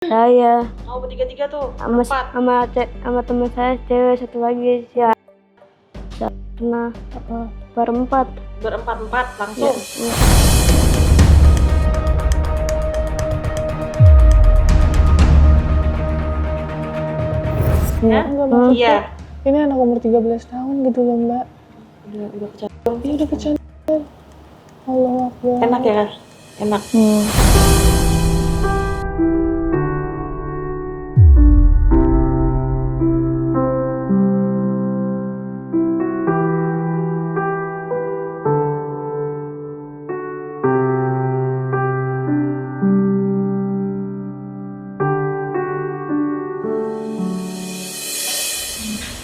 Saya Oh, bertiga-tiga tuh. sama Empat. sama teman saya cewek satu lagi si pernah berempat. Berempat-empat langsung. Ya. Ya? Enggak maksudnya Iya. ini anak umur 13 tahun gitu loh mbak. Udah kecanduan. Iya udah kecanduan. Allah Akbar. Enak ya kan? Enak.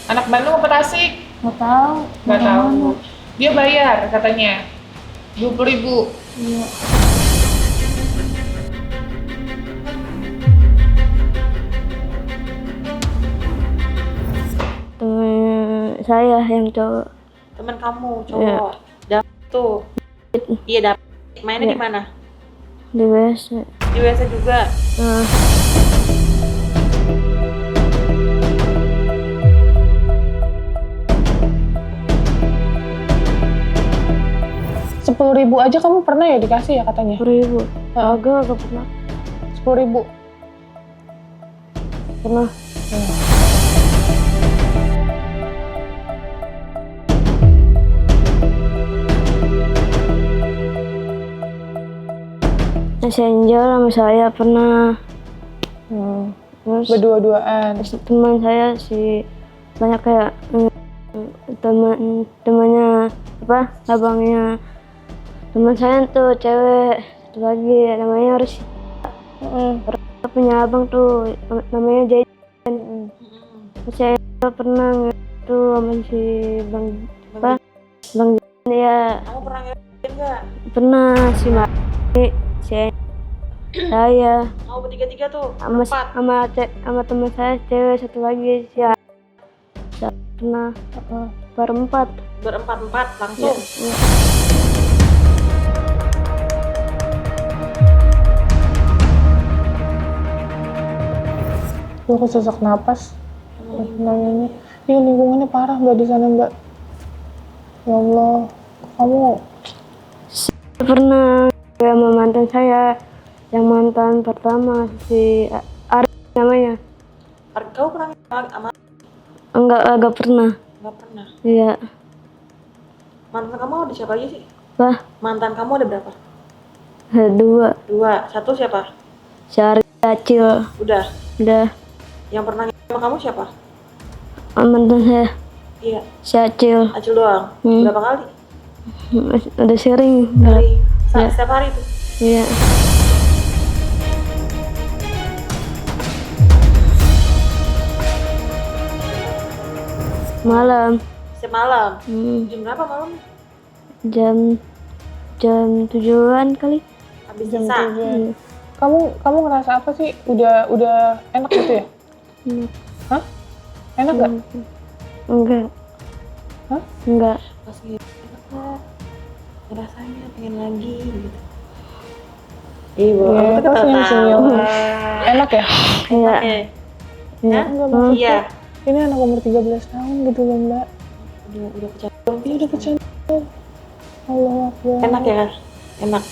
Anak Bandung apa Tasik? Nggak tahu. Nggak tahu. Dia bayar katanya 20.000. Iya. Temen saya yang cowok. Teman kamu cowok. Dapet tuh. Iya dapet. Mainnya Iya. di mana? Di WC. Di WC juga. Nah, 10.000 aja kamu pernah ya dikasih ya katanya? 10.000. Agak pernah. 10.000. Pernah. Messenger sama saya pernah. Terus Berdua-duaan. teman saya si banyak kayak temannya apa abangnya teman saya tuh cewek satu lagi namanya harus punya abang tuh namanya Jajan. Saya pernah tuh sama si bang Jajan ya. Kamu pernah ngerin nggak? Pernah si Mari saya Kamu bertiga-tiga tuh. sama Empat. sama teman saya cewek satu lagi si pernah berempat. Berempat-empat langsung. Ya. Gue kesesak napas. Namanya. Iya lingkungannya parah mbak di sana mbak. Ya Allah, kamu Pernah sama mantan saya yang mantan pertama si Ari namanya. Kau pernah sama? Agak pernah. Nggak pernah. Iya. Mantan kamu ada siapa aja sih? Bah, Mantan kamu ada berapa? dua. Satu siapa? Si Ari Acil. Udah. Udah. Yang pernah sama kamu siapa? Mantan saya Iya. si Acil. Acil doang. Berapa kali? Udah sering. Hari. Ya. Setiap hari tuh. Iya. Malam. Setiap malam. Hmm, Jam berapa malam? jam 7-an kali. Habis jam sisa. 7. Kamu ngerasa apa sih? Udah enak gitu ya? Hmm. Hah? Enak gak? Enggak. Hah? Enggak. Pas gitu ngerasanya pengen lagi gitu. Iya, Iya, aku tuh kok senyum-senyum. ketawa. Enak ya? Kayak Oke. ya. Enggak maksudnya. Iya. Ini anak umur 13 tahun gitu loh mbak. Udah kecanduan. Iya udah kecanduan. Allah Akbar. Enak ya kan? Enak.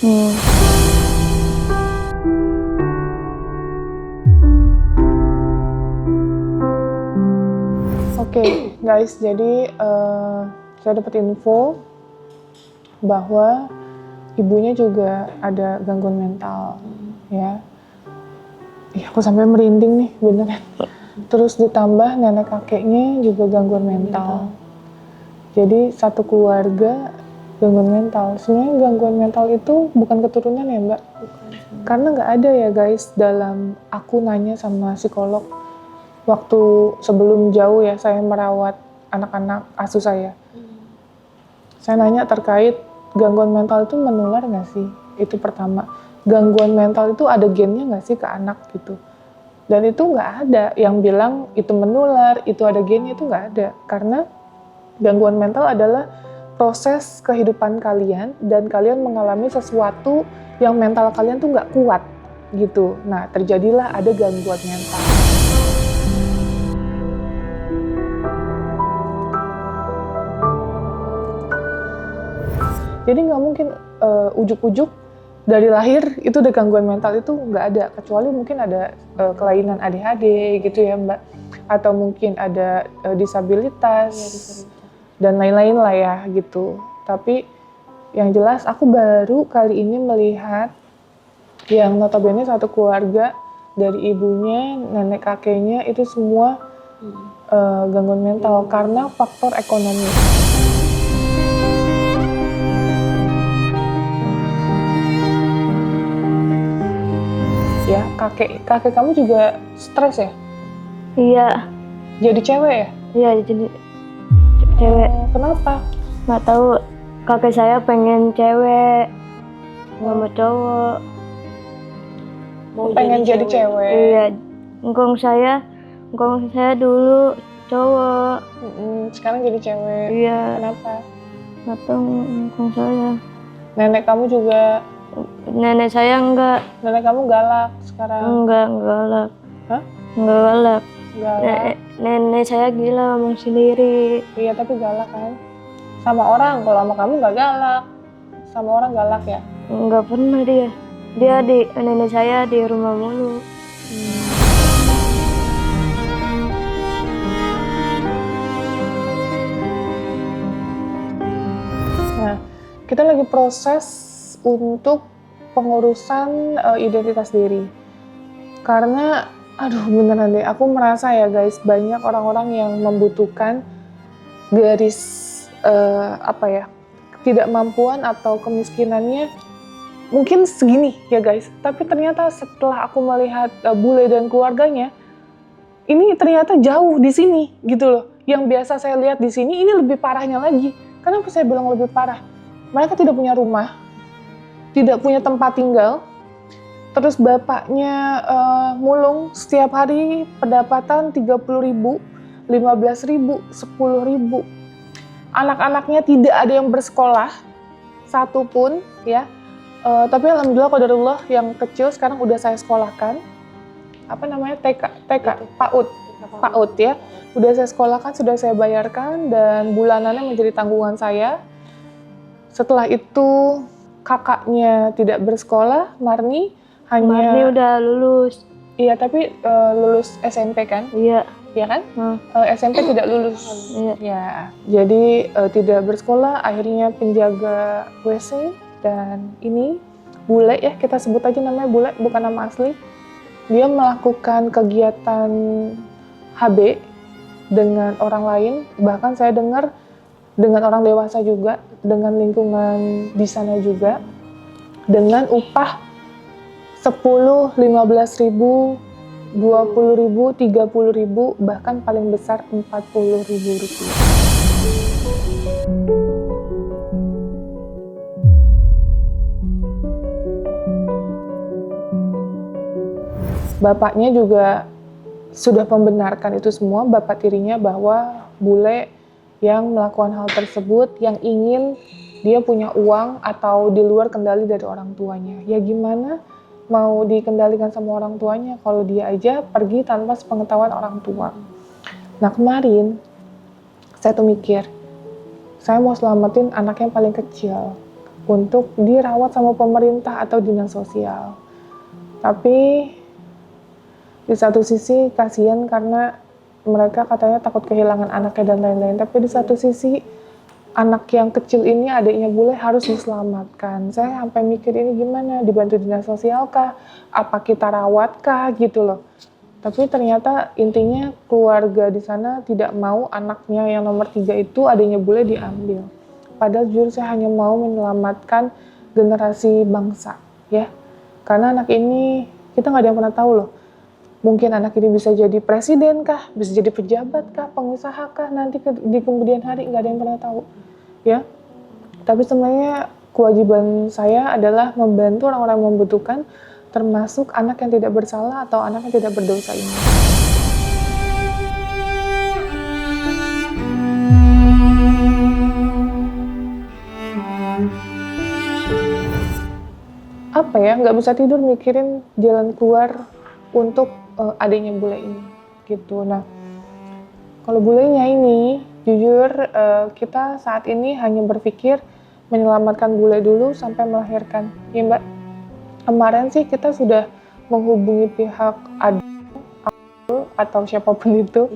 Oke, guys, jadi saya dapat info bahwa ibunya juga ada gangguan mental, ya. Iya, aku sampai merinding nih, beneran. Terus ditambah nenek kakeknya juga gangguan mental. Jadi satu keluarga gangguan mental. Sebenarnya gangguan mental itu bukan keturunan ya, Mbak? Karena nggak ada ya, guys, dalam aku nanya sama psikolog. Waktu sebelum jauh ya saya merawat anak-anak asuh saya. Saya nanya terkait gangguan mental itu menular nggak sih? Itu pertama. Gangguan mental itu ada gennya nggak sih ke anak gitu? Dan itu nggak ada yang bilang itu menular, itu ada gennya, itu nggak ada. Karena gangguan mental adalah proses kehidupan kalian dan kalian mengalami sesuatu yang mental kalian tuh nggak kuat. gitu. Nah, terjadilah ada gangguan mental. Jadi nggak mungkin ujuk-ujuk dari lahir itu ada gangguan mental, itu nggak ada, kecuali mungkin ada kelainan ADHD gitu ya Mbak, atau mungkin ada disabilitas dan lain-lain lah ya gitu. Tapi yang jelas aku baru kali ini melihat yang notabene satu keluarga dari ibunya, nenek kakeknya itu semua gangguan mental karena faktor ekonomi. Ya, kakek kamu juga stres ya? Iya, Jadi cewek ya? iya jadi cewek. Kenapa? Nggak tahu, kakek saya pengen cewek, nggak mau cowok. Mau Pengen jadi cewek. Iya, engkong saya dulu cowok. Sekarang jadi cewek. Iya, Kenapa? nggak tahu engkong saya. Nenek kamu juga, Nenek saya enggak nenek kamu galak sekarang. galak. Hah? Enggak galak. Galak. Nenek saya gila ngomong sendiri. Iya, tapi galak kan? Sama orang, kalau sama kamu nggak galak. Sama orang galak ya? Enggak pernah dia. Dia di nenek saya di rumah mulu. Nah, kita lagi proses untuk pengurusan identitas diri. Karena, aduh beneran deh, aku merasa ya guys, banyak orang-orang yang membutuhkan garis ketidakmampuan atau kemiskinannya mungkin segini ya guys. Tapi ternyata setelah aku melihat bule dan keluarganya, ini ternyata jauh di sini gitu loh. Yang biasa saya lihat di sini, ini lebih parahnya lagi. Kenapa saya bilang lebih parah? Mereka tidak punya rumah, tidak punya tempat tinggal, terus bapaknya mulung setiap hari pendapatan 30.000, 15.000, 10.000. Anak-anaknya tidak ada yang bersekolah, satu pun ya. Tapi alhamdulillah qadarullah yang kecil sekarang udah saya sekolahkan. Apa namanya? PAUD ya. Udah saya sekolahkan, sudah saya bayarkan dan bulanannya menjadi tanggungan saya. Setelah itu kakaknya tidak bersekolah, Marni Marni udah lulus. Iya, tapi lulus SMP kan? Iya. Iya kan? SMP tidak lulus. Iya. Ya, jadi tidak bersekolah, akhirnya penjaga WC dan ini bule ya, kita sebut aja namanya bule, bukan nama asli. Dia melakukan kegiatan HB dengan orang lain, bahkan saya dengar dengan orang dewasa juga, dengan lingkungan di sana juga, dengan upah 10, 15.000, 20.000, 30.000, bahkan paling besar 40.000 rupiah. Bapaknya juga sudah membenarkan itu semua, bapak tirinya, bahwa bule yang melakukan hal tersebut, yang ingin dia punya uang atau di luar kendali dari orang tuanya. Ya gimana mau dikendalikan sama orang tuanya kalau dia aja pergi tanpa sepengetahuan orang tua. Nah kemarin saya tuh mikir, saya mau selamatin anak yang paling kecil untuk dirawat sama pemerintah atau dinas sosial. Tapi di satu sisi kasihan karena mereka katanya takut kehilangan anaknya dan lain-lain. Tapi di satu sisi anak yang kecil ini, adiknya bule, harus diselamatkan. Saya sampai mikir ini gimana, dibantu dinas sosial kah? Apa kita rawat kah? Gitu loh. Tapi ternyata intinya keluarga di sana tidak mau anaknya yang nomor 3 itu, adiknya bule, diambil. Padahal jujur saya hanya mau menyelamatkan generasi bangsa, ya. Karena anak ini kita nggak ada yang pernah tahu loh. Mungkin anak ini bisa jadi presiden kah, bisa jadi pejabat kah, pengusaha kah, nanti di kemudian hari nggak ada yang pernah tahu, ya. Tapi sebenarnya kewajiban saya adalah membantu orang-orang yang membutuhkan, termasuk anak yang tidak bersalah atau anak yang tidak berdosa ini. apa ya, nggak bisa tidur mikirin jalan keluar untuk adiknya bule ini gitu. Nah, kalau bulenya ini jujur kita saat ini hanya berpikir menyelamatkan bule dulu sampai melahirkan ya Mbak. Kemarin sih kita sudah menghubungi pihak atau siapapun itu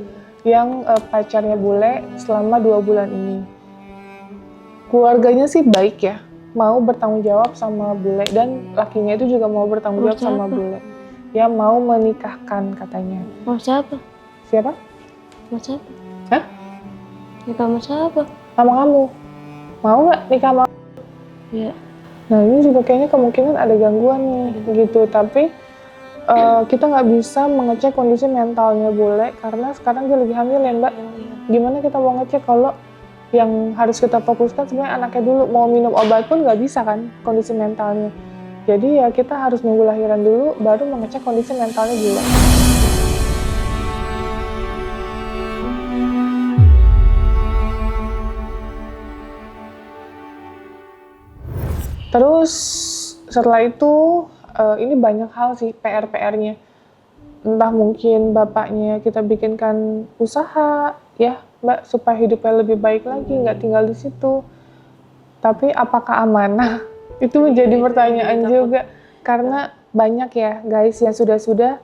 yang pacarnya bule selama 2 bulan ini. Keluarganya sih baik ya, mau bertanggung jawab sama bule, dan lakinya itu juga mau bertanggung jawab sama bule. Ya mau menikahkan katanya. Mau siapa? Siapa? Mau siapa? Hah? Nikah sama siapa? Sama kamu. Mau nggak nikah sama? Iya. Nah ini juga kayaknya kemungkinan ada gangguan nih gitu, tapi kita nggak bisa mengecek kondisi mentalnya bule karena sekarang dia lagi hamil ya Mbak. Gimana kita mau ngecek kalau yang harus kita fokuskan sebenarnya anaknya dulu, mau minum obat pun nggak bisa kan kondisi mentalnya. Jadi ya kita harus nunggu lahiran dulu baru mengecek kondisi mentalnya bule. Terus setelah itu ini banyak hal sih PR-nya. Entah mungkin bapaknya kita bikinkan usaha ya Mbak supaya hidupnya lebih baik lagi, nggak tinggal di situ. Tapi apakah amanah? Itu menjadi pertanyaan juga. Karena banyak ya guys yang sudah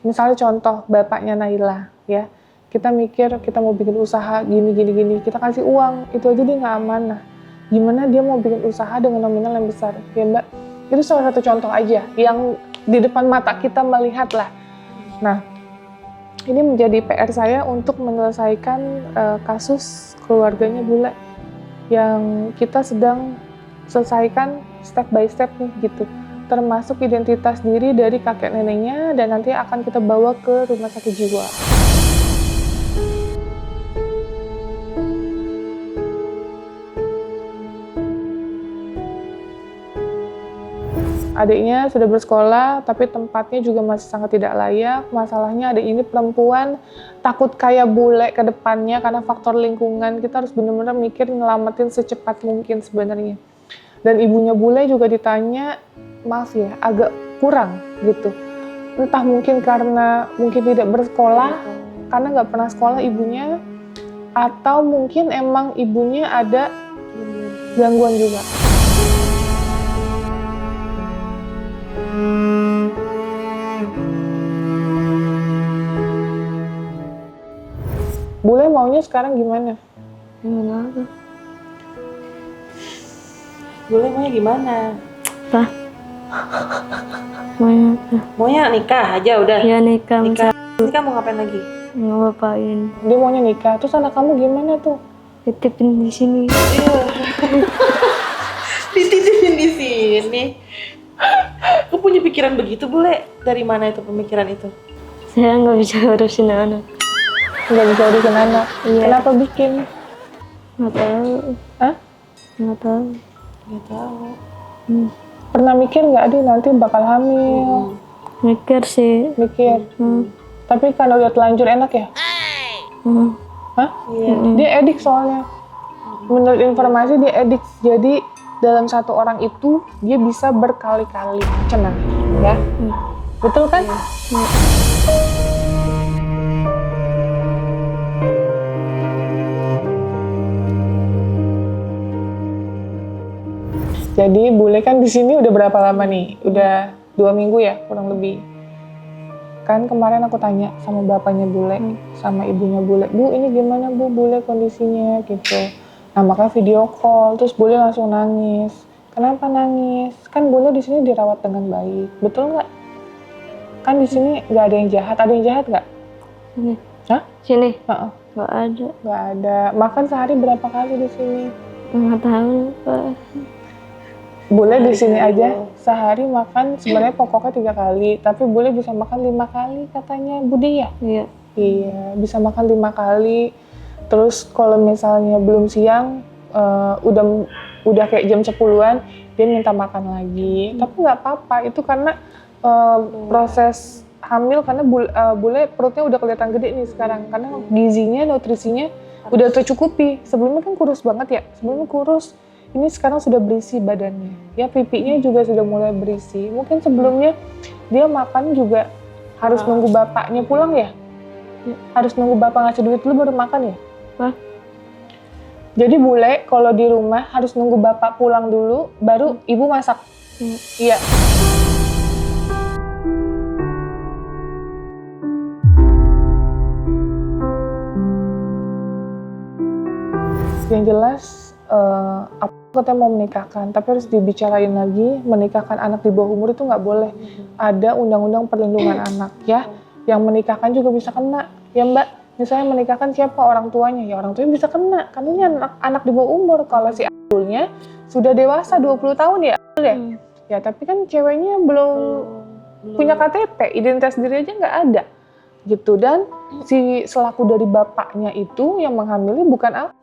misalnya contoh bapaknya Naila ya. Kita mikir kita mau bikin usaha gini, kita kasih uang, itu aja dia nggak amanah. Gimana dia mau bikin usaha dengan nominal yang besar ya Mbak? Itu salah satu contoh aja yang di depan mata kita melihat lah. Nah ini menjadi PR saya untuk menyelesaikan kasus keluarganya bule yang kita sedang selesaikan step by step nih gitu, termasuk identitas diri dari kakek neneknya, dan nanti akan kita bawa ke rumah sakit jiwa. Adiknya sudah bersekolah, tapi tempatnya juga masih sangat tidak layak. Masalahnya adik ini perempuan, takut kayak bule ke depannya karena faktor lingkungan. Kita harus benar-benar mikir nyelamatin secepat mungkin sebenarnya. Dan ibunya bule juga ditanya, maaf ya, agak kurang gitu. Entah mungkin karena tidak bersekolah, karena nggak pernah sekolah ibunya, atau mungkin emang ibunya ada gangguan juga. Bule maunya sekarang gimana? Gimana apa? Bule maunya gimana? Apa? Maunya apa? Maunya nikah aja udah. Ya nikah. Nikah mau ngapain lagi? Ngapain? Dia maunya nikah. Terus anak kamu gimana tuh? Titipin di sini. Dititipin di sini. Aku punya pikiran begitu bule. Dari mana itu pemikiran itu? Saya nggak bisa urusin anak. Nggak bisa urusin anak. Iya. Kenapa bikin? Nggak tahu. Hah? Nggak tahu. Nggak tahu. Pernah mikir nggak Adi nanti bakal hamil? Mikir sih. Mikir. Tapi karena udah telanjur enak ya? Hah? Iya. Dia edik soalnya. Menurut informasi dia edik. Jadi dalam satu orang itu dia bisa berkali-kali cenah, ya? Betul kan? Jadi bule kan di sini udah berapa lama nih? Udah 2 minggu ya, kurang lebih. Kan kemarin aku tanya sama bapaknya bule, sama ibunya bule, Bu ini gimana Bu bule kondisinya gitu. Nah makanya video call, terus bule langsung nangis. Kenapa nangis? Kan bule di sini dirawat dengan baik, betul nggak? Kan di sini nggak ada yang jahat, ada yang jahat nggak? Sini. Hah? Sini. Nggak ada. Nggak ada. Makan sehari berapa kali di sini? Nggak tahu Pak. Bule di sini aja sehari makan sebenarnya pokoknya 3 kali, tapi bule bisa makan 5 kali katanya Budi ya? Iya. Iya, bisa makan 5 kali. Terus kalau misalnya belum siang, udah kayak jam 10-an, dia minta makan lagi. Tapi nggak apa-apa, itu karena proses hamil, karena bule perutnya udah kelihatan gede nih sekarang. Karena gizinya, nutrisinya udah tercukupi. Sebelumnya kan kurus banget ya, sebelumnya kurus. ini sekarang sudah berisi badannya. Ya, pipinya juga sudah mulai berisi. Mungkin sebelumnya dia makan juga harus nunggu bapaknya pulang ya? Harus nunggu bapak ngasih duit dulu baru makan ya? Hah? Jadi bule kalau di rumah harus nunggu bapak pulang dulu baru ibu masak. Iya. Yang jelas aku katanya mau menikahkan, tapi harus dibicarain lagi. Menikahkan anak di bawah umur itu nggak boleh. Ada undang-undang perlindungan anak ya. Yang menikahkan juga bisa kena ya Mbak. Misalnya menikahkan siapa orang tuanya, ya orang tuanya bisa kena. Karena ini anak di bawah umur. Kalau si Abdulnya sudah dewasa 20 tahun ya Abdul ya. Ya tapi kan ceweknya belum punya KTP, identitas diri aja nggak ada gitu. Dan si selaku dari bapaknya itu yang menghamili bukan aku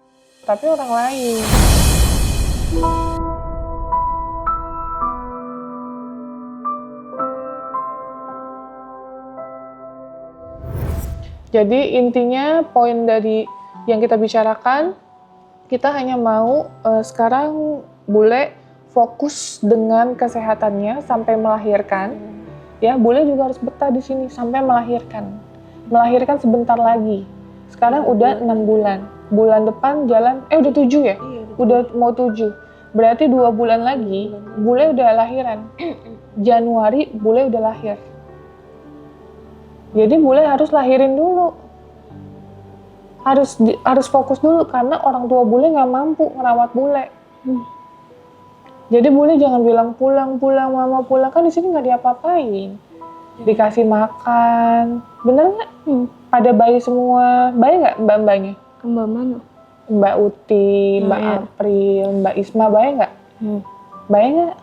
tapi orang lain. Jadi intinya poin dari yang kita bicarakan, kita hanya mau sekarang bule fokus dengan kesehatannya sampai melahirkan. Ya, bule juga harus betah di sini sampai melahirkan. Melahirkan sebentar lagi. Sekarang udah 6 bulan. Bulan depan jalan, udah 7 ya? Udah mau 7. Berarti 2 bulan lagi, bule udah lahiran. Januari, bule udah lahir. Jadi bule harus lahirin dulu. Harus fokus dulu, karena orang tua bule nggak mampu ngerawat bule. Jadi bule jangan bilang pulang, mama pulang. Kan di sini nggak diapa-apain. Dikasih makan. Bener nggak? Ada bayi semua. Bayi nggak mbak-mbaknya? Mbak mana? Mbak Uti, Mbak April, Mbak Isma, baik nggak? Baik nggak?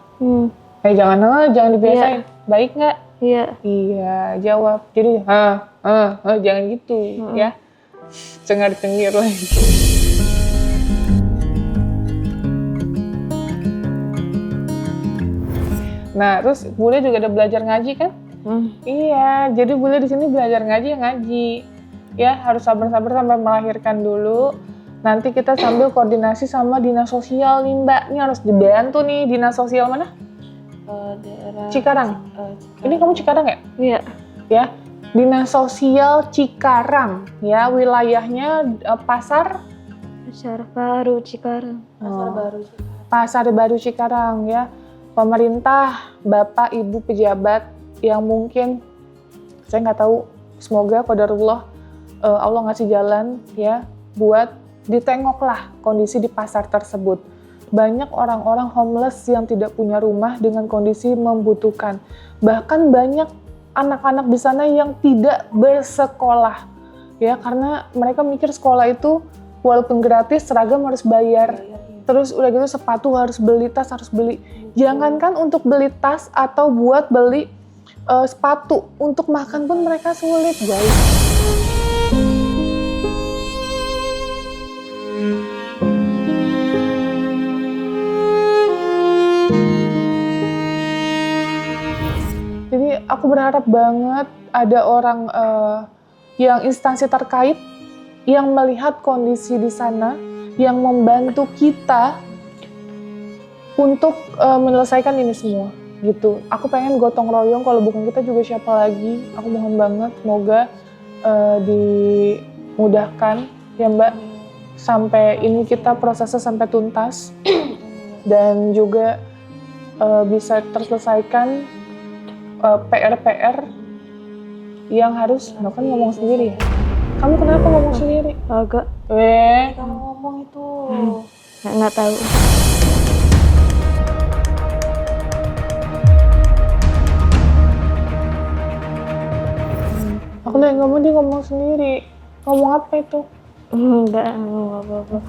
Jangan dibiasain. Baik nggak? Iya. Iya, jawab. Jadi, jangan gitu ya. Cengar-cengir lagi. Nah, terus bule juga ada belajar ngaji kan? Iya, jadi bule di sini belajar ngaji ya ngaji. Ya, harus sabar-sabar sampai melahirkan dulu. Nanti kita sambil koordinasi sama dinas sosial nih Mbak. Ini harus dibantu nih, dinas sosial mana? Daerah Cikarang. Ini kamu Cikarang ya? Iya. Ya, dinas sosial Cikarang. Ya, wilayahnya Pasar Baru Cikarang. Pasar Baru Cikarang ya. Pemerintah, Bapak, Ibu pejabat yang mungkin saya nggak tahu, semoga qadarullah Allah ngasih jalan ya buat ditengoklah kondisi di pasar tersebut. Banyak orang-orang homeless yang tidak punya rumah dengan kondisi membutuhkan. Bahkan banyak anak-anak di sana yang tidak bersekolah. Ya, karena mereka mikir sekolah itu walaupun gratis, seragam harus bayar. Terus udah gitu sepatu harus beli, tas harus beli. Jangankan untuk beli tas atau buat beli sepatu, untuk makan pun mereka sulit, guys. Jadi aku berharap banget ada orang yang instansi terkait yang melihat kondisi di sana, yang membantu kita untuk menyelesaikan ini semua gitu. Aku pengen gotong royong, kalau bukan kita juga siapa lagi. Aku mohon banget semoga dimudahkan ya Mbak, sampai ini kita prosesnya sampai tuntas dan juga bisa terselesaikan PR-PR yang harus, kan ngomong sendiri ya. Kamu kenapa ngomong sendiri? Agak. Kamu ngomong itu. Nggak tahu. Aku lagi ngomong, dia ngomong sendiri. Ngomong apa itu? Enggak apa-apa.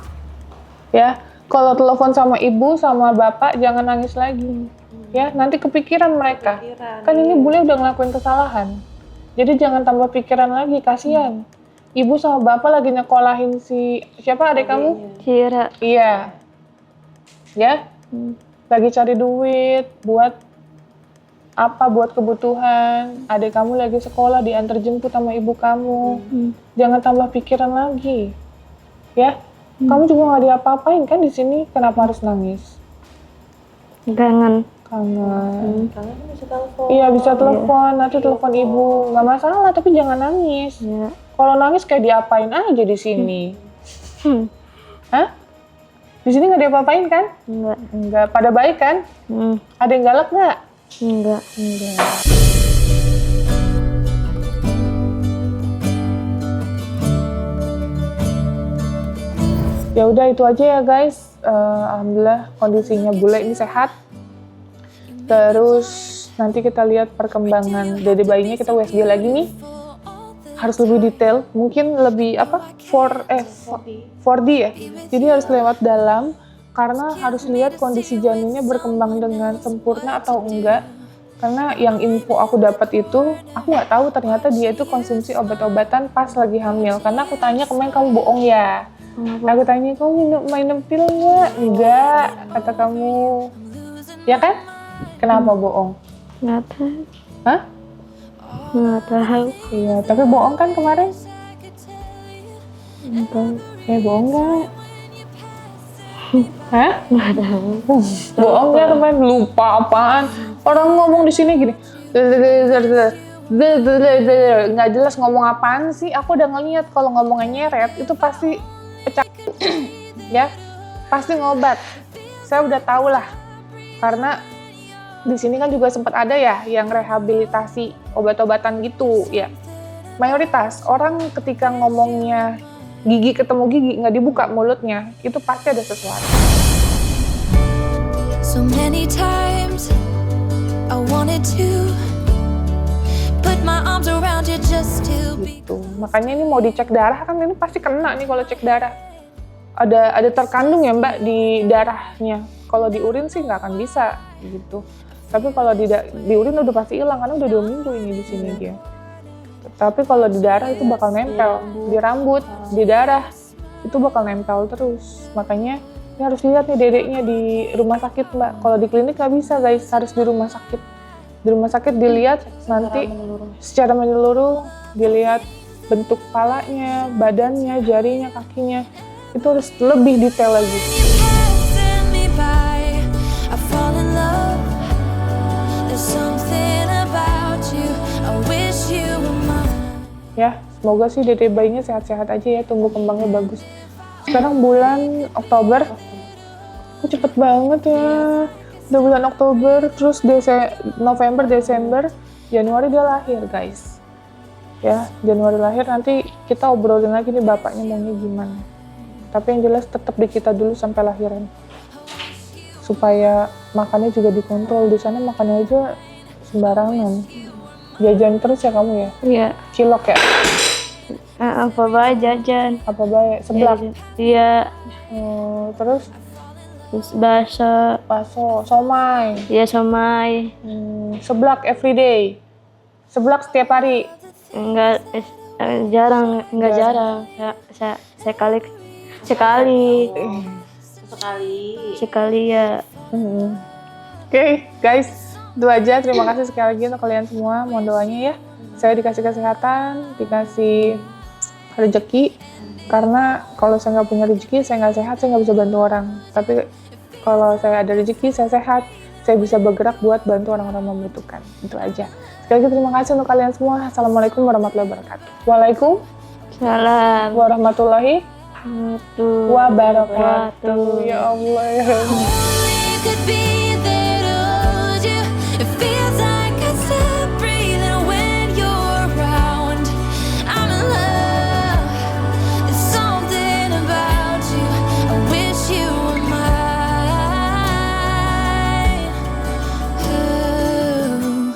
Ya, kalau telepon sama ibu, sama bapak, jangan nangis lagi. Ya, nanti kepikiran mereka. Kan ini bule udah ngelakuin kesalahan. Jadi jangan tambah pikiran lagi, kasihan. Ibu sama bapak lagi nyekolahin siapa adik kamu? Cira. Iya. Ya? Lagi cari duit buat apa, buat kebutuhan. Adik kamu lagi sekolah, diantar jemput sama ibu kamu. Jangan tambah pikiran lagi. Ya? Kamu juga nggak diapa-apain kan di sini? Kenapa harus nangis? Kangen. Kangen. Kangen bisa telepon. Iya bisa telepon, nanti telepon ibu. Nggak masalah, tapi jangan nangis. Ya. Kalau nangis kayak diapain aja di sini. Hah? Di sini nggak diapa-apain kan? Enggak. Enggak. Pada baik kan? Ada yang galak nggak? Enggak. Enggak. Ya udah itu aja ya guys. Alhamdulillah kondisinya bule ini sehat. Terus nanti kita lihat perkembangan dede bayinya, kita USG lagi nih. Harus lebih detail, mungkin lebih 4D ya. Jadi harus lewat dalam karena harus lihat kondisi janinnya berkembang dengan sempurna atau enggak. Karena yang info aku dapat itu, aku nggak tahu ternyata dia itu konsumsi obat-obatan pas lagi hamil. Karena aku tanya kemarin, kamu bohong ya? Aku tanya, kamu minum pil nggak? Enggak, kata kamu. Ya kan? Kenapa bohong? Nggak tahu. Hah? Nggak tahu. Iya, tapi bohong kan kemarin? Nggak tahu. Bohong nggak? Hah? Nggak tahu. Bohong nggak kemarin? Lupa apaan? Orang ngomong di sini gini, nggak jelas ngomong apaan sih? Aku udah ngeliat kalau ngomongnya nyeret itu pasti pecah, ya, pasti ngobat. Saya udah tahu lah, karena di sini kan juga sempat ada ya yang rehabilitasi obat-obatan gitu ya. Mayoritas orang ketika ngomongnya gigi ketemu gigi nggak dibuka mulutnya, itu pasti ada sesuatu. So many times I wanted to put my arms around you just to be. Gitu. Makanya ini mau dicek darah kan, ini pasti kena nih kalau cek darah. Ada terkandung ya Mbak di darahnya. Kalau di urin sih nggak akan bisa gitu. Tapi kalau di urin udah pasti hilang karena udah 2 minggu ini di sini dia. Tapi kalau di darah itu bakal nempel, di rambut, di darah itu bakal nempel terus. Makanya ini harus lihat nih dedeknya di rumah sakit Mbak. Kalau di klinik nggak bisa guys, harus di rumah sakit. Di rumah sakit dilihat nanti secara menyeluruh, dilihat bentuk kepalanya, badannya, jarinya, kakinya. Itu harus lebih detail lagi. You passing me by, I fall in love. There's something about you, I wish you were mine. Ya, semoga sih dede bayinya sehat-sehat aja ya, tumbuh kembangnya bagus. Sekarang bulan Oktober, kok cepet banget ya. Udah bulan Oktober, terus November, Desember, Januari dia lahir guys. Ya, Januari lahir, nanti kita obrolin lagi nih bapaknya maunya gimana. Tapi yang jelas tetap di kita dulu sampai lahiran. Supaya makannya juga dikontrol. Di sana makannya aja sembarangan. Jajan terus ya kamu ya? Iya. Cilok ya? Apa baik jajan. Apa baik? Seblak? Iya. Terus? Terus bakso. Bakso, somai. Iya, somai. Seblak everyday. Seblak setiap hari. Enggak jarang, enggak jarang. Sekali ya. Oke, guys, itu aja. Terima kasih sekali lagi untuk kalian semua. Mohon doanya ya. Saya dikasih kesehatan, dikasih rezeki. Karena kalau saya nggak punya rezeki, saya nggak sehat, saya nggak bisa bantu orang. Tapi kalau saya ada rezeki, saya sehat, saya bisa bergerak buat bantu orang-orang membutuhkan. Itu aja. Sekali lagi terima kasih untuk kalian semua. Assalamualaikum warahmatullahi wabarakatuh. Waalaikumsalam Salam. warahmatullahi Wabarakatuh. wabarakatuh. Ya Allah ya.